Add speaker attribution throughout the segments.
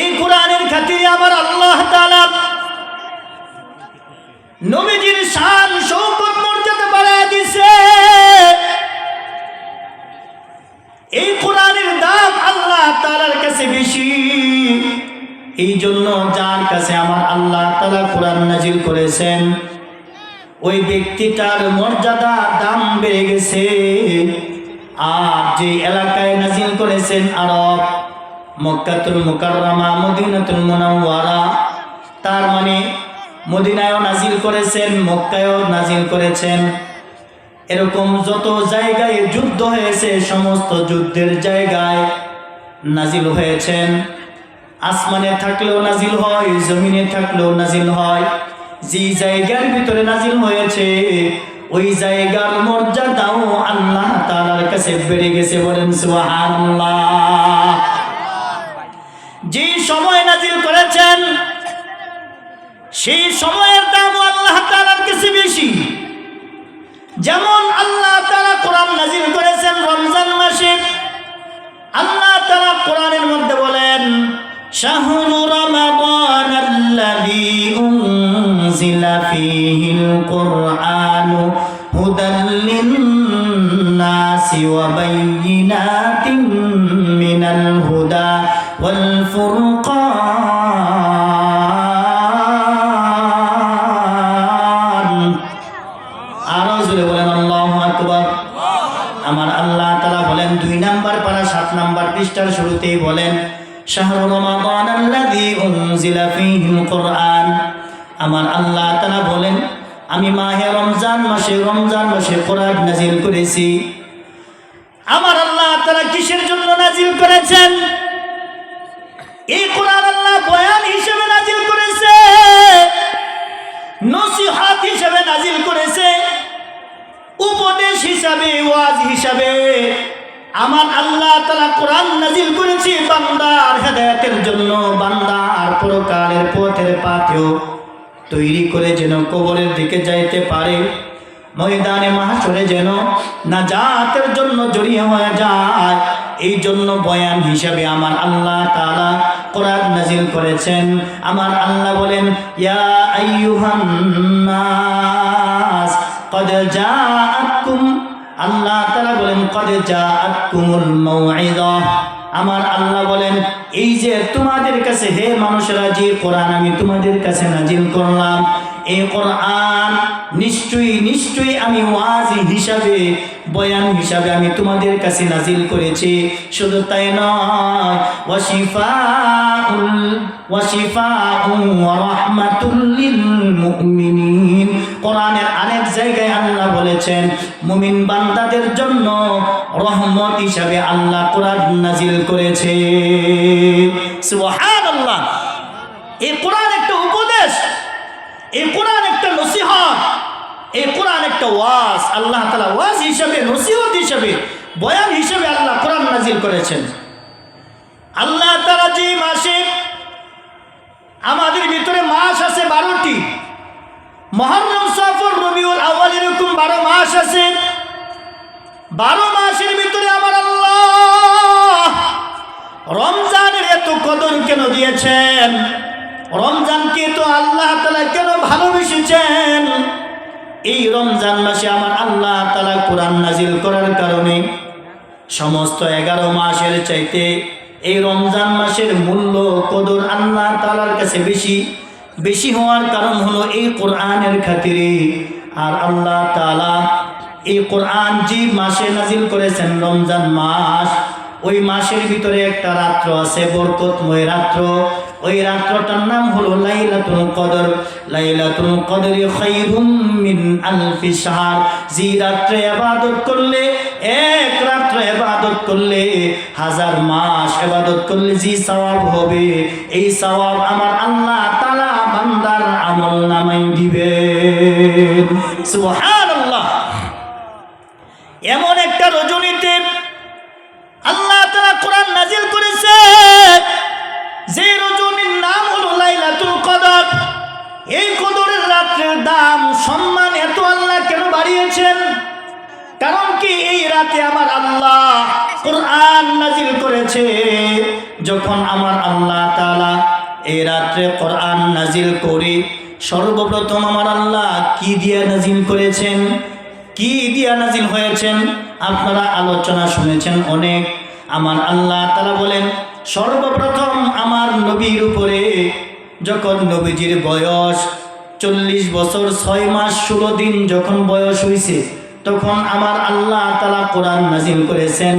Speaker 1: এই কোরআনের খাতিরে আমার আল্লাহ তাআলা নবীজির শান শৌকত মর্যাদা বাড়ায় দিয়েছে। এই কোরআনের দাম আল্লাহ তাআলার কাছে বেশি। এই জন্য যার কাছে আমার আল্লাহ তাআলা কোরআন নাজিল করেছেন ওই ব্যক্তিটার মর্যাদা দাম বেড়ে গেছে। আর যে এলাকায় নাজিল করেছেন আরব, মক্কাতুল মুকাররমা, মদিনাতুল মুনাওয়ারা, তার মানে মদিনায়ও নাজিল করেছেন, মক্কায়ও নাজিল করেছেন। এরকম যত জায়গায় যুদ্ধ হয়েছে সমস্ত যুদ্ধের জায়গায় নাজিল হয়েছেন। আসমানে থাকলেও নাজিল হয়, জমিনে থাকলেও নাজিল হয়। যে জায়গার ভিতরে নাজিল হয়েছে ওই জায়গার মর্যাদাও আল্লাহ তাআলার কাছে বেড়ে গেছে। বলেন সুবহানাল্লাহ। যে সময় নাজিল করেছেন সেই সময়ের দাম আল্লাহ তাআলার কাছে বেশি। যেমন আল্লাহ তাআলা কোরআন নাজিল করেছেন রমজান মাসে। আল্লাহ তাআলা কোরআনের মধ্যে বলেন শাহরু রমাদানাল্লাযী উনজিলা ফীহিল কুরআনু হুদাল লিন-নাসি ওয়া বায়্যিনাতিন মিনাল হুদা ওয়াল ফুরকান। আরো জোরে বলেন আল্লাহু আকবার। আমার আল্লাহ তাআলা বলেন 2 নাম্বার পারা 7 নাম্বার পৃষ্ঠার শুরুতেই বলেন শাহরু রমাদানাল্লাযী উনজিলা ফীহিল কুরআন। আমার আল্লাহ তাআলা বলেন আমি মাহে রমজান মাসে কোরআন নাজিল করেছি। আমার আল্লাহ তাআলা কিসের জন্য নাজিল করেছেন? এই কোরআন আল্লাহ বয়ান হিসেবে নাজিল করেছে, নসিহত হিসেবে নাজিল করেছে, উপদেশ হিসাবে, ওয়াজ হিসাবে। আমার আল্লাহ তাআলা কোরআন নাজিল করেছে বান্দার হেদায়েতের জন্য, বান্দার পরকালের পথের পাথেও তৈরি করে যেন কবরের দিকে যাইতে পারে, ময়দানে মাহশরে যেন নাজাতের জন্য জড়িয়ে হয়ে যায়। এই জন্য বয়ান হিসাবে আমার আল্লাহ তাআলা কোরআন নাজিল করেছেন। আমার আল্লাহ বলেন ইয়া আইয়ুহান নাস ক্বাদ জাআতকুম, আল্লাহ তাআলা বলেন ক্বাদ জাআতকুমুল মাউইযা। আমার আল্লাহ বলেন এই যে তোমাদের কাছে হে মানুষেরা যে কোরআন আমি তোমাদের কাছে নাজিল করলাম, এই কোরআন নিশ্চয়ই আমি ওয়াজ হিসাবে, বয়ান হিসাবে আমি তোমাদের কাছে নাজিল করেছি। শুধু তাই নয়, ওয়াশিফাউন ওয়া রাহমাতুল লিল মুমিনিন। কোরআনের আরেক জায়গায় আল্লাহ বলেছেন মুমিন বান্দাদের জন্য রহমত হিসাবে আল্লাহ কোরআন নাজিল করেছে। সুবহানাল্লাহ। এই কোরআন একটা উপদেশ, এই কোরআন একটা নসিহত, এই কোরআন একটা ওয়াজ। আল্লাহ তাআলা ওয়াজ হিসাবে, নসিহত হিসাবে, বয়ান হিসাবে আল্লাহ কোরআন নাজিল করেছেন। আল্লাহ তাআলা যে মাসে, আমাদের ভিতরে মাস আছে 12টি, মুহররম, সফর, রবিউল আউয়াল, এরকম 12 মাস আছে। 12 মাসের ভিতরে আমার আল্লাহ রমজানের এত কদর কেন দিয়েছেন? রমজানকে তো আল্লাহ তাআলা কেন ভালোবেসেছেন? এই রমজান মাসে আমার আল্লাহ তাআলা কোরআন নাজিল করার কারণে সমস্ত 11 মাসের চাইতে এই রমজান মাসের মূল্য, কদর আল্লাহ তাআলার কাছে বেশি হওয়ার কারণ হলো এই কোরআনের খাতিরে। আর আল্লাহ তাআলা এই কোরআন যে মাসে নাজিল করেছেন রমজান মাস, ওই মাসের ভিতরে একটা রাত্র আছে, বরকতময় রাত্র। ওই রাত্রটার নাম হলো লাইলাতুল কদর। লাইলাতুল কদরি খায়রুম মিন আলফি শাহর। যে রাত্রে ইবাদত করলে, এক রাত্র ইবাদত করলে 1000 মাস ইবাদত করলে যে সওয়াব হবে, এই সওয়াব আমার আল্লাহ তাআলা বান্দার আমলনামায় দিবেন। সুবহানাল্লাহ। এমন একটা রজনীতে আল্লাহ তাআলা কোরআন নাজিল করেছে, যে রজনীর নাম হলো লাইলাতুল কদর। এই কদরের রাতের দাম, সম্মান এত আল্লাহ কেন বাড়িয়েছেন? কারণ কি এই রাতে আমার আল্লাহ কোরআন নাজিল করেছে। যখন আমার আল্লাহ তাআলা রাত্রে কোরআন নাজিল করে সর্বপ্রথম আমার আল্লাহ কি দিয়া নাজিল করেছেন, কি দিয়া নাজিল হয়েছেন? আপনারা আলোচনা শুনেছেন অনেক। আমার আল্লাহ তাআলা বলেন, সর্বপ্রথম আমার নবীর উপরে যখন নবীজির বয়স 40 বছর 6 মাস 16 দিন যখন বয়স হয়েছে, তখন আমার আল্লাহ তাআলা কোরআন নাজিল করেছেন।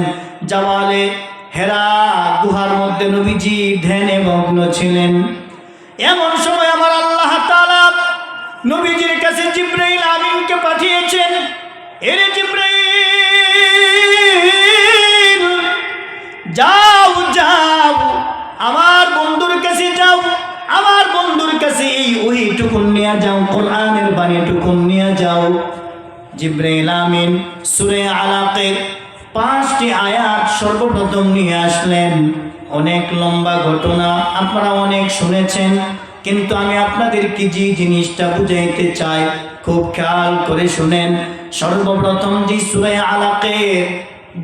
Speaker 1: জাওয়ালে হেরা গুহার মধ্যে নবীজি ধ্যানে মগ্ন ছিলেন। এমন সময় আমার আল্লাহ তাআলা নবীজির কাছে জিবরাইল আমিনকে পাঠিয়েছেন। এরে জিবরাইল, যাও যাও আমার বন্ধুর কাছে যাও, আমার বন্ধুর কাছে এই ওহিটুকুন নিয়ে যাও, কোরআনের বাণীটুকুন নিয়ে যাও। জিবরাইল আমিন সূরা আলাকের 5টি আয়াত সর্বপ্রথম নিয়ে আসলেন। অনেক লম্বা ঘটনা, আপনারা অনেক শুনেছেন, কিন্তু আমি আপনাদেরকে যে জিনিসটা বুঝাইতে চাই খুব খেয়াল করে শুনেন। সর্বপ্রথম যে সূরা আলাকের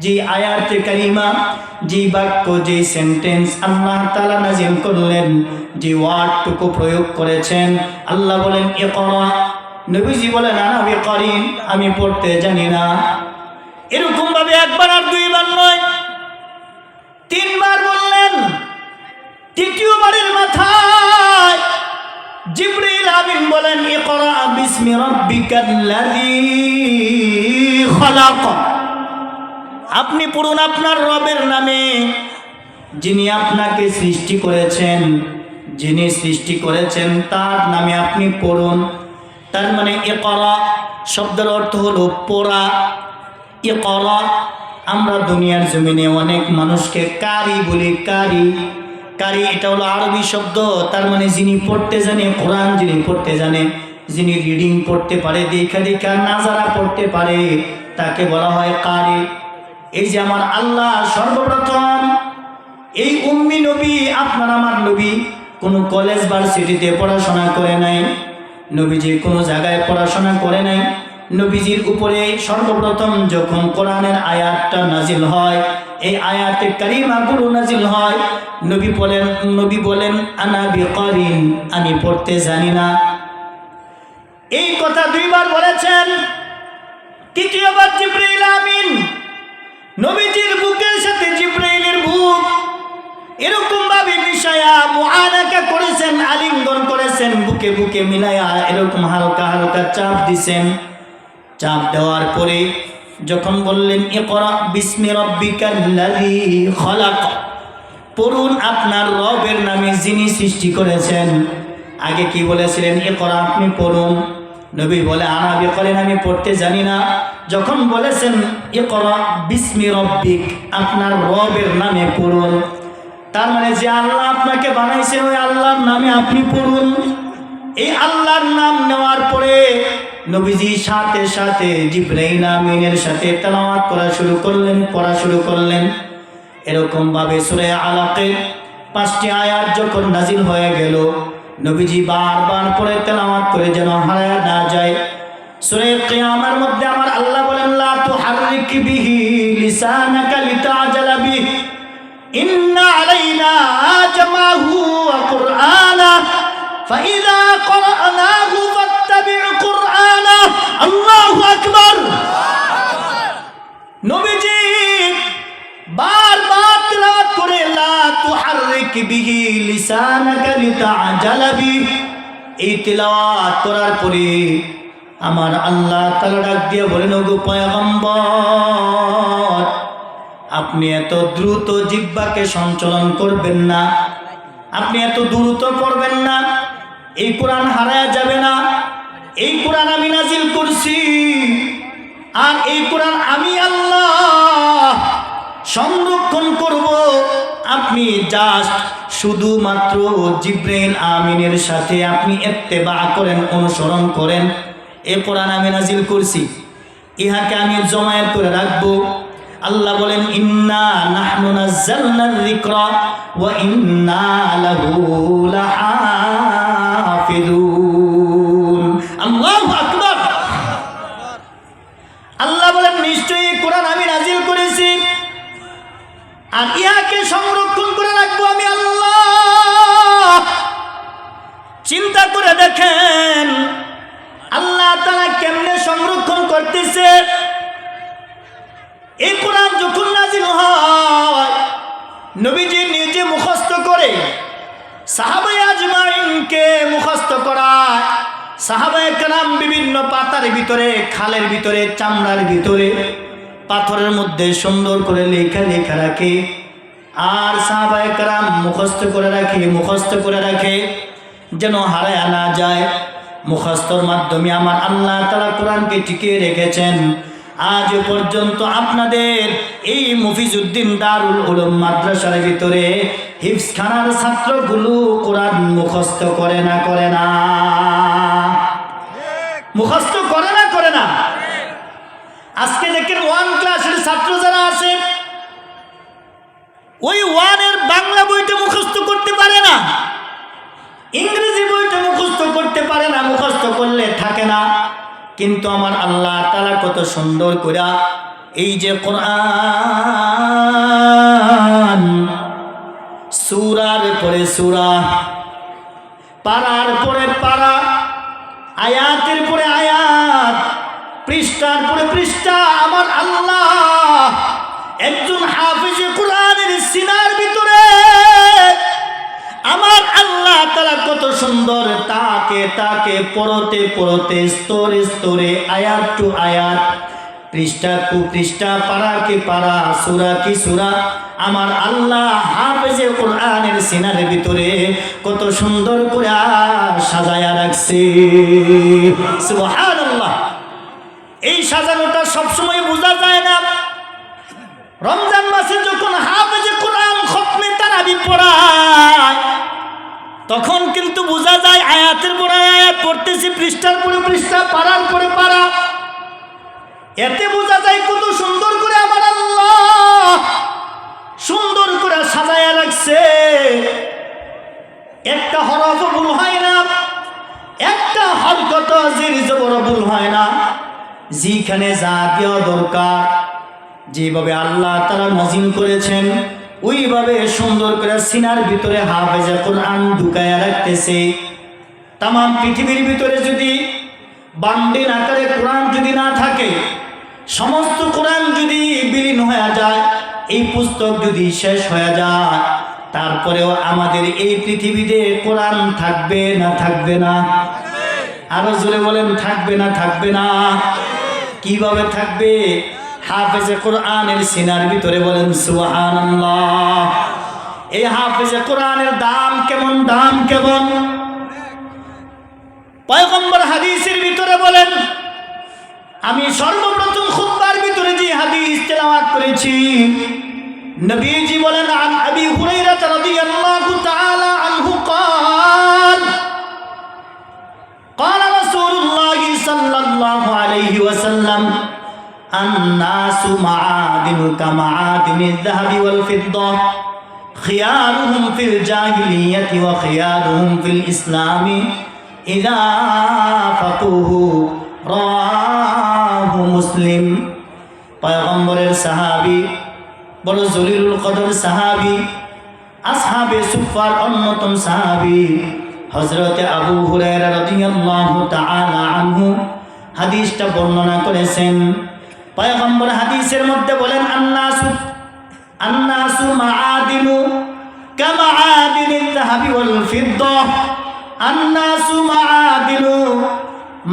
Speaker 1: যে আয়াতে কারিমা, যে বাক্য, যে সেন্টেন্স আল্লাহ তাআলা নাজিল করলেন, যে ওয়ার্ডটুকু প্রয়োগ করেছেন, আল্লাহ বলেন ইকরা। নবীজি বলেন আনা বিকারিন, আমি পড়তে জানি না। এরকম ভাবে একবার আর দুইবার নয়, 3 বার বললেন। তৃতীয়বারের মাথায় জিবরাইল আমিন বলেন ইকরা বিসমি রাব্বিকাল্লাযী খালাক। আপনি পড়ুন আপনার রবের নামে, যিনি আপনাকে সৃষ্টি করেছেন, যিনি সৃষ্টি করেছেন তার নামে আপনি পড়ুন। তার মানে ইকরা শব্দের অর্থ হলো পড়া। ইকরা, আমরা দুনিয়ার জমিনে অনেক মানুষকে কারি বলি। কারি, কারি এটা হলো আরবি শব্দ, তার মানে যিনি পড়তে জানে, কোরআন যিনি পড়তে জানে, যিনি রিডিং পড়তে পারে, দেখা দেখা নাজারা পড়তে পারে, তাকে বলা হয় কারি। এই যে আমার আল্লাহ সর্বপ্রথম এই উম্মি নবী, আপনার আমার নবী কোনো কলেজ ভার্সিটিতে পড়াশোনা করে নাই, নবীজি কোনো জায়গায় পড়াশোনা করে নাই। নবীজির উপরে সর্বপ্রথম যখন কোরআনের আয়াতটা নাজিল হয়, এই আয়াতে কারিমাগুলো নাজিল হয়, নবী বলেন আনা বিকারিন, আমি পড়তে জানি না। এই কথা 2 বার বলেছেন। তৃতীয়বার জিবরাইল আমিন নবীজির বুকের সাথে জিবরাইলের বুক এরকম ভাবে মিশায়া মুআনাকা করেছেন, আলিঙ্গন করেছেন, বুকে বুকে মিলায়া এরকম হালকা হালকা চাপ দিছেন। চাপ দেওয়ার পরে যখন বললেন ইকরা বিসমি রাব্বিকাল্লাযী খালাক, পড়ুন আপনার রবের নামে যিনি সৃষ্টি করেছেন। আগে কি বলেছিলেন? ইকরা, আপনি পড়ুন। নবী বলে আনা বিকারিন, আমি পড়তে জানি না। যখন বলেছেন ইকরা বিসমি রাব্বিক, আপনার রবের নামে পড়ুন, তার মানে যে আল্লাহ আপনাকে বানাইছেন ওই আল্লাহর নামে আপনি পড়ুন। এই আল্লাহর নাম নেওয়ার পরে নবীজি সাথে সাথে জিবরাইল আমিনের সাথে তেলাওয়াত করা শুরু করলেন, পড়া শুরু করলেন। এরকম ভাবে সূরা আলাকের 5টি আয়াত যখন নাজিল হয়ে গেল, নবীজি বারবার পড়ে তেলাওয়াত করে যেন হারায় না যায়। সূরা কিয়ামার মধ্যে আমার আল্লাহ বলেন লা তুহাররিক বিহি লিসানাকা লিতাজালা বিহি ইন্না আলাইনা জামাহু ওয়া কুরআনা ফাইযা ক্বরানাহু ফাত্তাবি' কুরআনা। আল্লাহু আকবার। নবীজি বারবার তেলাওয়াত করে লা তুহাররিক বিহি লিসানাকা লিতাজালা বিহি, এই তেলাওয়াত করার পরে আমার আল্লাহ তাআলা ডাক দিয়ে বলেন ওগো পয়গম্বর, আপনি এত দ্রুত জিহ্বাকে সঞ্চালন করবেন না, আপনি এত দ্রুত পড়বেন না, এই কোরআন হারায়া যাবে না। এই কোরআন আমি নাজিল করছি, আর এই কোরআন আমি আল্লাহ সংরক্ষণ করব। আপনি জাস্ট শুধুমাত্র জিবরাইল আমিনের সাথে আপনি ইত্তেবা করেন, অনুসরণ করেন। এই কোরআন আমি নাজিল করছি, ইহাকে আমি জমায়েত করে রাখবো। আল্লাহ বলেন ইন্না নাহনু নাযালনার যিকরা ওয়া ইন্না লাহু লাহাফিজুন। আল্লাহু আকবার। আল্লাহ বলেন নিশ্চয়ই এই কোরআন আমি নাজিল করেছি, আর ইহাকে সংরক্ষণ করে রাখবো আমি আল্লাহ। চিন্তা করে দেখেন আল্লাহ তাআলা কেমনে সংরক্ষণ করতেছে। এই কোরআন যখন নাজিল হয় নবীজি নিজে মুখস্থ করে সাহাবায়ে আজমাইনকে মুখস্থ করায়। সাহাবায়ে কেরাম বিভিন্ন পাতার ভিতরে, খালের ভিতরে, চামড়ার ভিতরে, পাথরের মধ্যে সুন্দর করে লেখা লেখা রাখে। আর সাহাবায়ে কেরাম মুখস্থ করে রাখে যেন হারায় না যায়। মুখস্থর মাধ্যমে আমার আল্লাহ তাআলা কোরআনকে টিকিয়ে রেখেছেন। আজ পর্যন্ত আপনাদের এই মুফিজউদ্দিন দারুল উলুম মাদ্রাসার ভিতরে হিফজখানার ছাত্রগুলো কোরআন মুখস্থ করে না? মুখস্থ করে না? আজকে দেখেন 1 ক্লাসের ছাত্র যারা আছে ওই 1 এর বাংলা বইটা মুখস্থ করতে পারে না, ইংরেজি বইটা মুখস্থ করতে পারে না, মুখস্থ করলে থাকে না। কিন্তু আমার আল্লাহ তাআলা কত সুন্দর করে এই যে কোরআন সূরার পরে সূরা, পারার পরে পারা, আয়াতের পরে আয়াত, পৃষ্ঠার পরে পৃষ্ঠা আমার আল্লাহ একজন হাফেজে কোরআনের সিনার ভিতরে আমার আল্লাহ তাআলা কত সুন্দর তাকে পড়তে স্তরে স্তরে, আয়াত টু আয়াত, পৃষ্ঠা টু পৃষ্ঠা, পারা কি পারা, সূরা কি সূরা আমার আল্লাহ হাফেজে কোরআনের সিনার ভিতরে কত সুন্দর করে সাজায়া রাখছে। সুবহানাল্লাহ। এই সাজানোটা সবসময় বোঝা যায় না। রমজান মাসে যখন হাফেজে কোরআন খতমে তারাবি পড়ায় তখন কিন্তু বোঝা যায় আয়াতের পর আয়াত পড়তেছি, পৃষ্ঠার পরে পৃষ্ঠা, পারার পরে পারা। এতে বোঝা যায় কত সুন্দর করে আমার আল্লাহ সুন্দর করে সাজায়া রাখছে। একটা হরফ ভুল হয় না, একটা হরকত জির জবর ভুল হয় না। যেখানে যা দেওয়া দরকার, যেভাবে আল্লাহ তাআলা নাজিল করেছেন ওইভাবে সুন্দর করে সিনার ভিতরে হাফেজে কোরআন ঢুকায়া রাখতেছে। তাম পৃথিবীর ভিতরে যদি বান্ডিল আকারে কোরআন যদি না থাকে, সমস্ত কোরআন যদি বিলীন হয়ে যায়, এই পুস্তক যদি শেষ হয়ে যায়, তারপরেও আমাদের এই পৃথিবীতে কোরআন থাকবে না? আরো জোরে বলেন, থাকবে না? কিভাবে থাকবে? হাফেজে কোরআনের সিনার ভিতরে, বলেন সুবহানাল্লাহ। এই হাফেজে কোরআনের দাম কেমন? পয়গম্বর হাদিসের ভিতরে বলেন, আমি সর্বপ্রথম খুতবার ভিতরে যে হাদিস তেলাওয়াত করেছি, নবীজি বলেন আন আবি হুরায়রা রাদিয়াল্লাহু তাআলা আনহু قال رسول الله صلى الله عليه وسلم الناس معادن كمعادن الذهب والفضة خيارهم في الجاهلية وخيارهم في الإسلام إذا فقهوا رواه مسلم। পয়গম্বরের সাহাবী, বড় জলিলুল কদর সাহাবী, আসহাবে সুফার অন্যতম সাহাবী হযরতে আবু হুরায়রা রাদিয়াল্লাহু তাআলা আনহু হাদিসটা বর্ণনা করেছেন। পয়গম্বর হাদিসের মধ্যে বলেন, আন্নাসু মাআদিনু কামাআদিনিল যাহাবি ওয়াল ফিদ্দা। আন্নাসু মাআদিনু,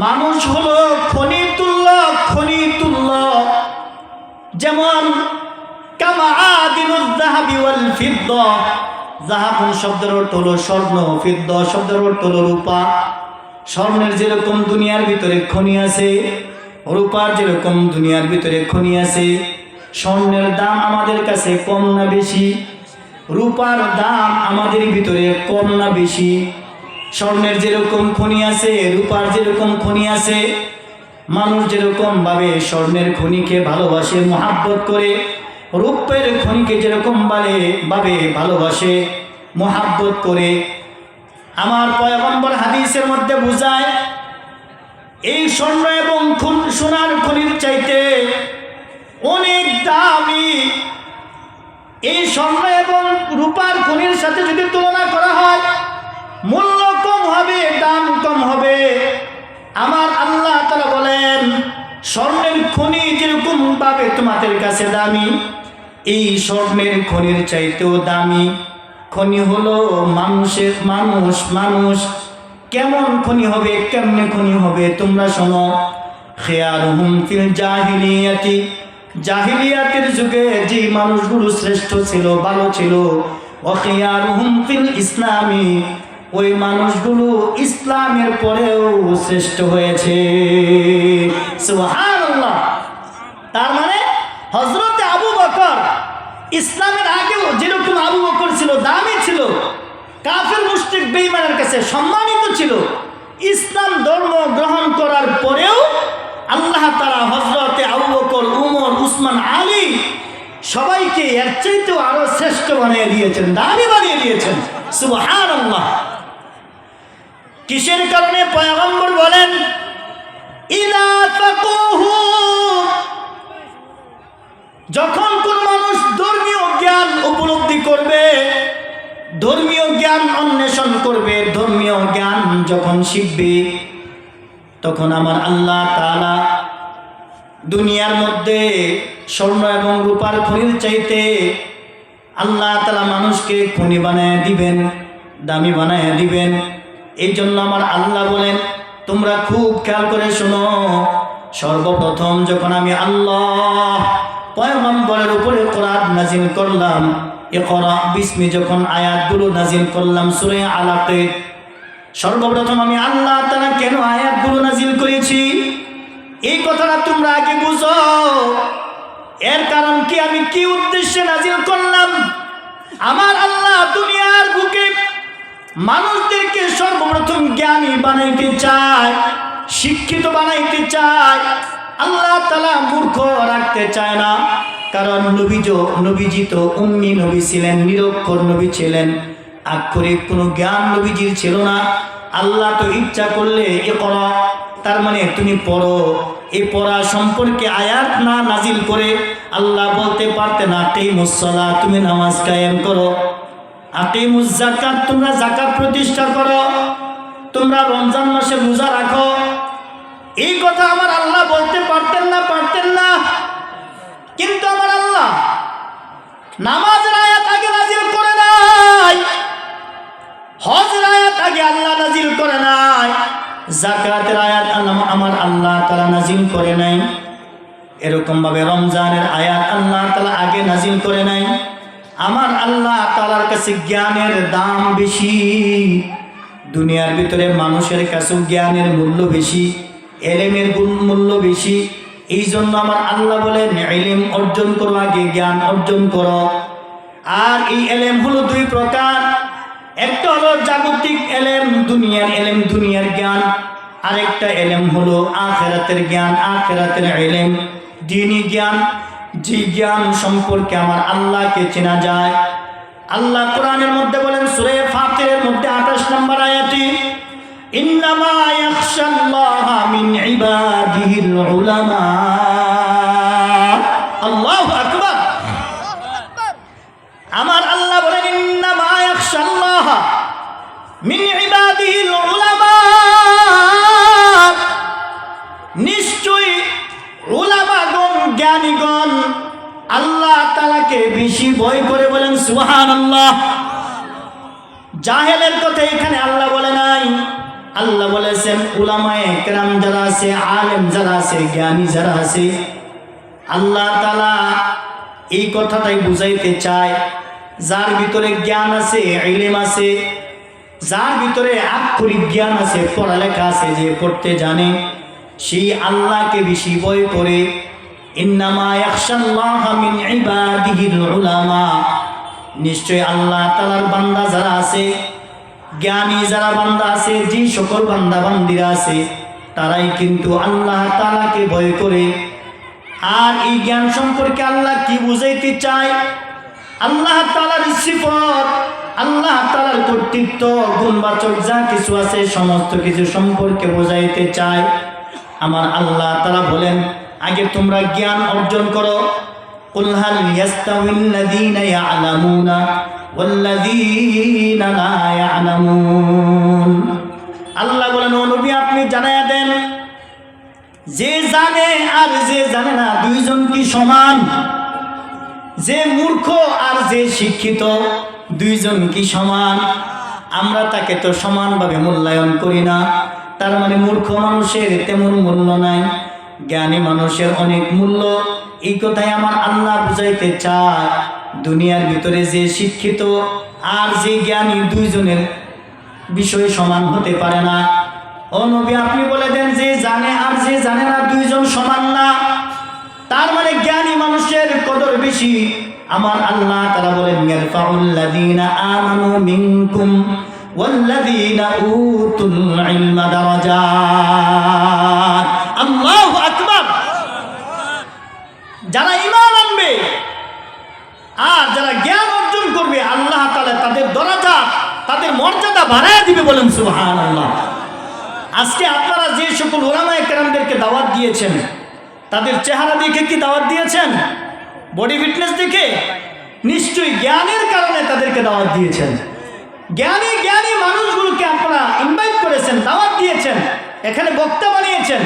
Speaker 1: মানুষ হলো খনিতুল্য, যেমন কামাআদিনুল যাহাবি ওয়াল ফিদ্দা। যাহাব শব্দের অর্থ হলো স্বর্ণ, ফিদ্দা শব্দের অর্থ হলো রূপা। স্বর্ণের যেরকম দুনিয়ার ভিতরে খনি আছে, রূপার যেরকম দুনিয়ার ভিতরে খনি আছে। স্বর্ণের দাম আমাদের কাছে কম না বেশি? রূপার দাম আমাদের ভিতরে কম না বেশি? স্বর্ণের যেরকম খনি আছে, রূপার যেরকম খনি আছে, মানুষ যেরকম ভাবে স্বর্ণের খনিকে ভালোবাসে, মহাব্বত করে, রূপের খনিকে যেরকম ভাবে ভালোবাসে, মহাব্বত করে, আমার পয়গম্বর হাদিসের মধ্যে বুঝায় এই স্বর্ণ এবং সোনার খনির চাইতে অনেক দামি। এই স্বর্ণ এবং রূপার খনির সাথে যদি তুলনা করা হয়, মূল্য কম হবে, দাম এই স্বর্ণের খনির চাইতেও দামি খনি হলো মানুষ কেমন খনি হবে, কেমনে খনি হবে তোমরা শোনো। খিয়ারুহুম ফিল জাহিলিয়াতি, জাহিলিয়াতের যুগে যে মানুষগুলো শ্রেষ্ঠ ছিল, ভালো ছিল, ওয়া খিয়ারুহুম ফিল ইসলামি, ওই মানুষগুলো ইসলামের পরেও শ্রেষ্ঠ হয়েছে। সুবহানাল্লাহ। তার মানে হযরতে আবু বকর ইসলামের আগেও যেরকম আবু বকর ছিল, দামি ছিল, কাফের মুশরিক বেঈমানের কাছে সম্মানিত ছিল, ইসলাম ধর্ম গ্রহণ করার পরেও আল্লাহ তাআলা হযরতে আবু বকর, উমর, উসমান, আলী সবাইকে এর চাইতেও আরো শ্রেষ্ঠ বানিয়ে দিয়েছেন, দামি বানিয়ে দিয়েছেন। সুবহানাল্লাহ। কিসের কারণে? পয়গম্বর বলেন ইলা ফাকুহু, যখন কোন মানুষ ধর্মীয় জ্ঞান উপলব্ধি করবে, ধর্মীয় জ্ঞান অন্বেষণ করবে, ধর্মীয় জ্ঞান যখন শিখবে, তখন আমার আল্লাহ তাআলা দুনিয়ার মধ্যে স্বর্ণ এবং রূপার খনির চাইতে আল্লাহ তাআলা মানুষকে খনি বানায় দিবেন, দামি বানায় দিবেন। এই জন্য আমার আল্লাহ বলেন, তোমরা খুব খেয়াল করে শোনো, সর্বপ্রথম যখন আমি আল্লাহ পয়গম্বরের উপরে কোরআন নাজিল করলাম, ইকরা বিসমি যখন আয়াতগুলো নাজিল করলাম সূরা আলাকে, সর্বপ্রথম আমি আল্লাহ তাআলা কেন আয়াতগুলো নাজিল করেছি এই কথাটা তোমরা আগে বুঝো। এর কারণ কি, আমি কি উদ্দেশ্যে নাজিল করলাম? আমার আল্লাহ দুনিয়ার বুকে মানুষদেরকে সর্বপ্রথম জ্ঞানী বানাইতে চায়, শিক্ষিত বানাইতে চায়। আল্লাহ তাআলা মূর্খ রাখতে চায় না, কারণ নবীজি তো উম্মি নবী ছিলেন, নিরক্ষর নবী ছিলেন, আক্ষরিক কোনো জ্ঞান নবীজির ছিল না। আল্লাহ তো ইচ্ছা করলে ইকরা, তার মানে তুমি পড়ো, এই পড়া সম্পর্কে আয়াত না নাজিল করে আল্লাহ বলতে পারতেন আকিমুস সালাত, তুমি নামাজ কায়েম করো, আকিমুজ যাকাত, তোমরা যাকাত প্রতিষ্ঠা করো, তোমরা রমজান মাসে রোজা রাখো। এই কথা আমার আল্লাহ বলতে পারতেন না। কিন্তু আমার আল্লাহ নামাজের আয়াত আগে নাজিল করে নাই, হজের আয়াত আগে আল্লাহ নাজিল করে নাই, যাকাতের আয়াত আমার আল্লাহ তাআলা নাজিল করে নাই, এরকম ভাবে রমজানের আয়াত আল্লাহ তাআলা আগে নাজিল করে নাই। আমার আল্লাহ তাআলার কাছে জ্ঞানের দাম বেশি, দুনিয়ার ভিতরে মানুষের কাছে জ্ঞানের মূল্য বেশি, এলেমের মূল্য বেশি। এই জন্য আমার আল্লাহ বলেন ইলম অর্জন করো, আগে জ্ঞান অর্জন করো। আর এই এলেম হলো দুই প্রকার, একটা হলো জাগতিক এলেম, দুনিয়ার এলেম, দুনিয়ার জ্ঞান, আরেকটা এলেম হলো আখিরাতের জ্ঞান, আখিরাতের এলেম, দ্বীনি জ্ঞান, যে জ্ঞান সম্পর্কে আমার আল্লাহকে চেনা যায়। আল্লাহ কোরআনের মধ্যে বলেন সূরা ফাতিরের মধ্যে 28 নম্বর আয়াতে, ইন্নামা ইয়াখশাল্লাহা মিন ইবাদিহিল উলামা। আল্লাহু আকবার। আমার আল্লাহ বলেন ইন্নামা ইয়াখশাল্লাহা মিন ইবাদিহিল উলামা, নিশ্চয়ই উলামাগণ, জ্ঞানীগণ আল্লাহ তাআলাকে বেশি ভয় করে। বলেন সুবহানাল্লাহ। জাহেলের কথা এখানে আল্লাহ বলে নাই, আল্লাহ বলেছেন উলামায়ে কেরাম যারা আছে, আলেম যারা আছে, জ্ঞানী যারা আছে, আল্লাহ তাআলা এই কথাটাই বুঝাইতে চায়, যার ভিতরে জ্ঞান আছে, ইলম আছে, যার ভিতরে আক্ষরিক জ্ঞান আছে, পড়ালেখা আছে, যে পড়তে জানে, সেই আল্লাহকে বেশি ভয় করে। ইন্নামা ইয়াখশাল্লাহা মিন ইবাদিহিল উলামা, নিশ্চয় আল্লাহ তাআলার বান্দা যারা আছে, জ্ঞানী যারা বান্দা আছে, যে সকল বান্দা বান্দিরা আছে, তারাই কিন্তু আল্লাহ তাআলাকে ভয় করে। আর এই জ্ঞান সম্পর্কে আল্লাহ কি বুঝাইতে চায়? আল্লাহ তাআলার সিফত, আল্লাহ তাআলার কর্তৃত্ব, গুণবাচক যা কিছু আছে সমস্ত কিছু সম্পর্কে বোঝাইতে চায়। আমার আল্লাহ তাআলা বলেন আগে তোমরা জ্ঞান অর্জন করো। কুল হাল ইয়াস্তাউিল্লাযীনা ইয়া'লামুনা ওয়াল্লাযীনা লা ইয়া'লামুন। আল্লাহ বলেন ও নবী আপনি জানায়া দেন, যে জানে আর যে জানে না দুইজন কি সমান? যে মূর্খ আর যে শিক্ষিত দুইজন কি সমান? আমরা তাকে তো সমানভাবে মূল্যায়ন করি না। তার মানে মূর্খ মানুষের তেমন মূল্য নাই, জ্ঞানী মানুষের অনেক মূল্য। এই কথাই আমার আল্লাহ বুঝাইতে চায়। দুনিয়ার ভিতরে যে শিক্ষিত আর যে জ্ঞানী দুইজনের বিষয় সমান হতে পারে না। ও নবী, আপনি বলে দেন যে জানে আর যে জানে না দুইজন সমান না। তার মানে জ্ঞানী মানুষের কদর বেশি। আমার আল্লাহ তাআলা বলেন ইয়ারফাউল্লাযীনা আমানু মিনকুম ওয়াল্লাযীনা উতুল ইলমা দারাজাত। আল্লাহু আকবার। যারা ঈমান আনবে আর যারা জ্ঞান অর্জন করবে, আল্লাহ তাআলা তাদের দরাজাত, তাদের মর্যাদা বাড়ায় দিবে। বলেন সুবহানাল্লাহ। আজকে আপনারা যে সকল উলামায়ে কেরামদেরকে দাওয়াত দিয়েছেন, তাদের চেহারা দেখে কি দাওয়াত দিয়েছেন? বডি ফিটনেস দেখে? নিশ্চয়ই জ্ঞানের কারণে তাদেরকে দাওয়াত দিয়েছেন। জ্ঞানী জ্ঞানী মানুষগুলোকে আপনারা ইনভাইট করেছেন, দাওয়াত দিয়েছেন, এখানে বক্তা বানিয়েছেন।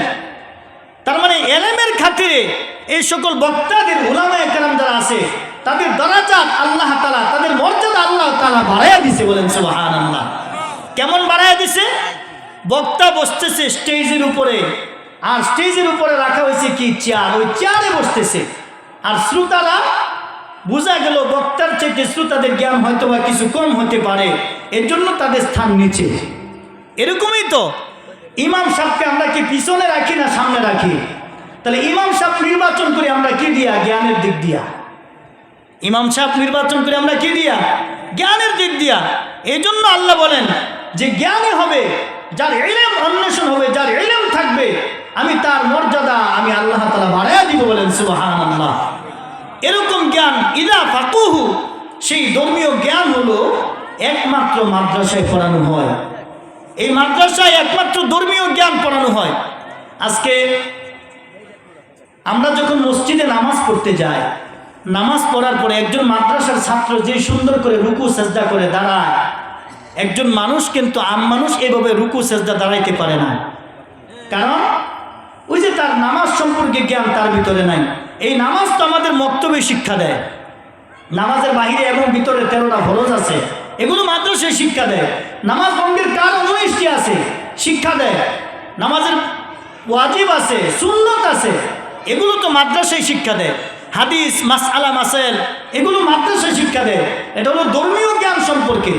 Speaker 1: তার মানে এলেমের খাতিরে এই সকল বক্তাদের, উলামায়ে কেরাম যারা আছে, তাদের দরাজাত আল্লাহ তাআলা, তাদের মর্যাদা আল্লাহ তাআলা বাড়ায়া দিয়েছে। বলেন সুবহানাল্লাহ। কেমন বাড়ায়া দিয়েছে? বক্তা বসতেছে স্টেজের উপরে, আর স্টেজের উপরে রাখা হয়েছে কি চেয়ার, ওই চেয়ারে বসতেছে। আর শ্রোতারা, বোঝা গেল বক্তার চাইতে শ্রোতাদের জ্ঞান হয়তো বা কিছু কম হতে পারে, এর জন্য তাদের স্থান নিচে। এরকমই তো ইমাম সাহেবকে আমরা কি পিছনে রাখি না সামনে রাখি? তাহলে ইমাম সাহেব নির্বাচন করি আমরা কি দিয়া? জ্ঞানের দিক দিয়া। ইমাম সাহেব নির্বাচন করি আমরা কি দিয়া? জ্ঞানের দিক দিয়া। এই জন্য আল্লাহ বলেন যে জ্ঞানী হবে, যার ইলম অন্বেষণ হবে, যার ইলম থাকবে, আমি তার মর্যাদা আমি আল্লাহ তাআলা বাড়ায়া দিব। বলেন সুবহানাল্লাহ। এরকম জ্ঞান ইদা ফাকুহু, সেই ধর্মীয় জ্ঞান হলো একমাত্র মাদ্রাসায় পড়ানো হয়। এই মাদ্রাসায় একমাত্র ধর্মীয় জ্ঞান পড়ানো হয়। আজকে আমরা যখন মসজিদে নামাজ পড়তে যাই, নামাজ পড়ার পরে একজন মাদ্রাসার ছাত্র যে সুন্দর করে রুকু সেজদা করে দাঁড়ায়, একজন মানুষ কিন্তু আম মানুষ এভাবে রুকু সেজদা দাঁড়াইতে পারে না। কারণ ওই যে তার নামাজ সম্পর্কে জ্ঞান তার ভিতরে নাই। এই নামাজ তো আমাদের মক্তবে শিক্ষা দেয়। নামাজের বাহিরে এবং ভিতরে 13টা ফরজ আছে, এগুলো মাদ্রাসায় শিক্ষা দেয়। নামাজ ভঙ্গের কারণ 19টি আছে, শিক্ষা দেয়। নামাজের ওয়াজিব আছে, সুন্নত আছে, এগুলো তো মাদ্রাসায় শিক্ষা দেয়। হাদিস, মাসআলা, মাসাইল, এগুলো মাদ্রাসায় শিক্ষা দেয়। এটা হলো ধর্মীয় জ্ঞান সম্পর্কে।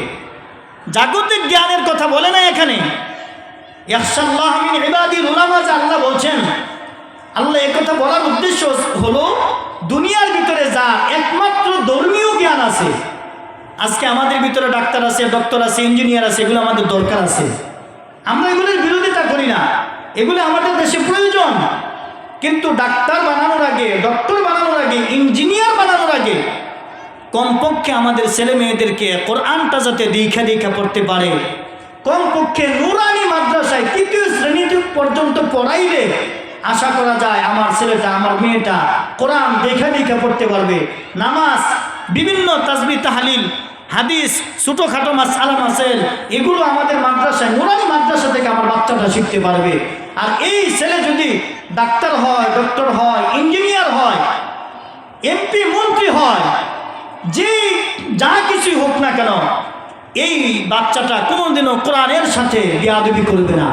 Speaker 1: জাগতিক জ্ঞানের কথা বলে না এখানে। ইয়াখশাল্লাহ মিন ইবাদিল উলামা, যে আল্লাহ বলছেন, আল্লাহ একথা বলার উদ্দেশ্য হলো দুনিয়ার ভিতরে যা একমাত্র ধর্মীয় জ্ঞান আছে। আজকে আমাদের ভিতরে ডাক্তার আছে, ডক্টর আছে, ইঞ্জিনিয়ার আছে, এগুলো আমাদের দরকার আছে। আমরা এগুলোর বিরোধিতা করি না, এগুলো আমাদের দেশে প্রয়োজন। কিন্তু ডাক্তার বানানোর আগে, ডক্টর বানানোর আগে, ইঞ্জিনিয়ার বানানোর আগে কমপক্ষে আমাদের ছেলে মেয়েদেরকে কোরআনটা যাতে দীক্ষা পড়তে পারে, কমপক্ষে নুরানি মাদ্রাসায় 3য় শ্রেণী পর্যন্ত পড়াইলে আশা করা যায় আমার ছেলেটা, আমার মেয়েটা কোরআন দীক্ষা পড়তে পারবে। নামাজ, বিভিন্ন তাসবিহ, তাহলিল, হাদিস, ছোটোখাটো মাসআলা, মাসাইল, এগুলো আমাদের মাদ্রাসায়, নুরানি মাদ্রাসা থেকে আমার বাচ্চাটা শিখতে পারবে। আর এই ছেলে যদি ডাক্তার হয়, ডক্টর হয়, ইঞ্জিনিয়ার হয়, এমপি, মন্ত্রী হয়, যে যা কিছুই হোক না কেন, এই বাচ্চাটা কোনোদিনও কোরআনের সাথে বেয়াদবি করবে না,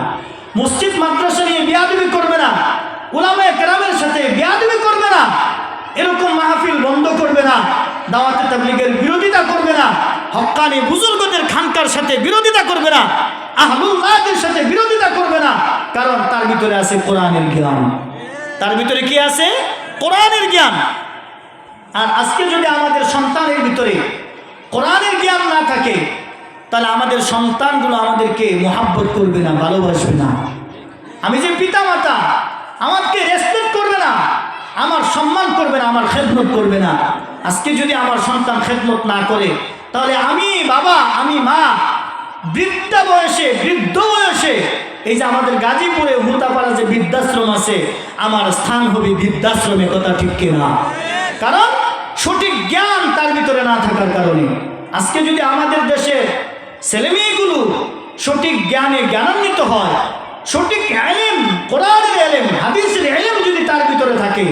Speaker 1: মসজিদ মাদ্রাসা নিয়ে বেয়াদবি করবে না, উলামায়ে কেরামের সাথে বেয়াদবি করবে না, এরকম মাহফিল বন্ধ করবে না, দাওয়াতে তাবলীগের বিরোধিতা করবে না, হক্কানি বুজুর্গদের খানকার সাথে বিরোধিতা করবে না, আহলুল্লাহদের সাথে বিরোধিতা করবে না। কারণ তার ভিতরে আছে কোরআনের জ্ঞান। তার ভিতরে কি আছে? কোরআনের জ্ঞান। আর আজকে যদি আমাদের সন্তানের ভিতরে কোরআনের জ্ঞান না থাকে, তাহলে আমাদের সন্তানগুলো আমাদেরকে মোহাব্বত করবে না, ভালোবাসবে না। আমি যে পিতা মাতা, আমাকে রেসপেক্ট করবে না, আমার সম্মান করবে না, আমার খেদমত করবে না। আজকে যদি আমার সন্তান খেদমত না করে, তাহলে আমি বাবা, আমি মা, বৃদ্ধ বয়সে এই যে আমাদের গাজীপুরে হুতাপাড়া যে বৃদ্ধাশ্রম আছে, আমার স্থান হবে বৃদ্ধাশ্রমে। কথা ঠিক কিনা? কারণ সঠিক জ্ঞান তার ভিতরে না থাকার কারণে। আজকে যদি আমাদের দেশের ছেলেমেয়েগুলো সঠিক জ্ঞানে জ্ঞানান্বিত হয়, সঠিক ইলম, কোরআনের ইলম, হাদিসের ইলম যদি তার ভিতরে থাকে,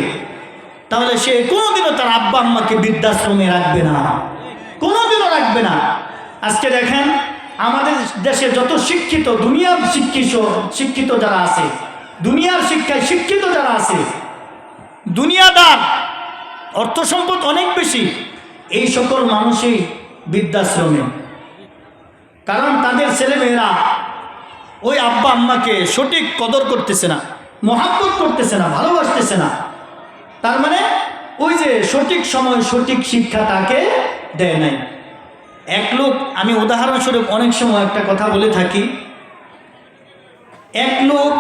Speaker 1: তাহলে সে কোনোদিনও তার আব্বা আম্মাকে বৃদ্ধাশ্রমে রাখবে না, কোনোদিনও রাখবে না। আজকে দেখেন আমাদের দেশে যত শিক্ষিত, দুনিয়ার শিক্ষিত যারা আছে, দুনিয়ার শিক্ষায় শিক্ষিত যারা আছে, দুনিয়াদার, অর্থ সম্পদ অনেক বেশি, এই সকল মানুষই বৃদ্ধাশ্রমে। কারণ তাদের ছেলেমেয়েরা ওই আব্বা আম্মাকে সঠিক কদর করতেছে না, মহাব্বত করতেছে না, ভালোবাসতেছে না। তার মানে ওই যে সঠিক সময় সঠিক শিক্ষা তাকে দেয় নাই। এক লোক, আমি উদাহরণস্বরূপ অনেক সময় একটা কথা বলে থাকি, এক লোক